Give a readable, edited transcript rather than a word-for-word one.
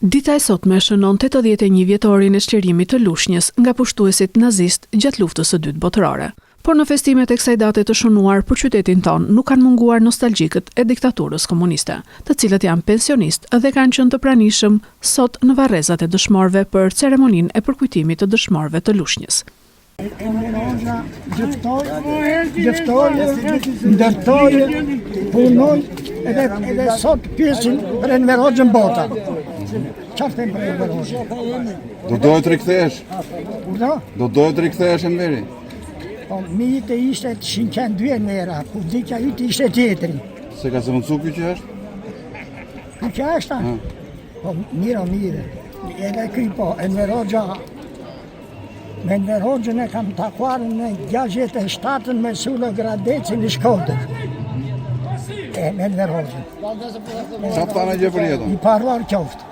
Dita e sotme shënon 81 vjetorin e çlirimit të Lushnjës nga pushtuesit nazist gjatë luftës së dytë botërore. Por në festimet e kësaj date të shënuar për qytetin ton nuk kanë munguar nostalgjikët e diktaturës komuniste, të cilët janë pensionistë dhe kanë qenë të pranishëm sot në varrezat e dëshmorëve për ceremoninë e përkujtimit të dëshmorëve të Lushnjës. Ndërtoj, punoj edhe sot pjesin për Enver bota. Qartë për Enver Hoxha? Do dohet të rikthesh? Do dohet të rikthesh Enveri? Po, mijtë ishte të shinqen 2 nera, ku dikja ytë ishte tjetëri. Se ka se mundësu kjo që është? Kjo që është? Po, mire. Edhe kjo po, Enver Hoxha, me Enver Hoxhën e kam takuar në 67 me Sullo Gradeci në Shkodër. Me Enver Hoxhën. Qa të tane gjë për jetën? I paruar qoftë.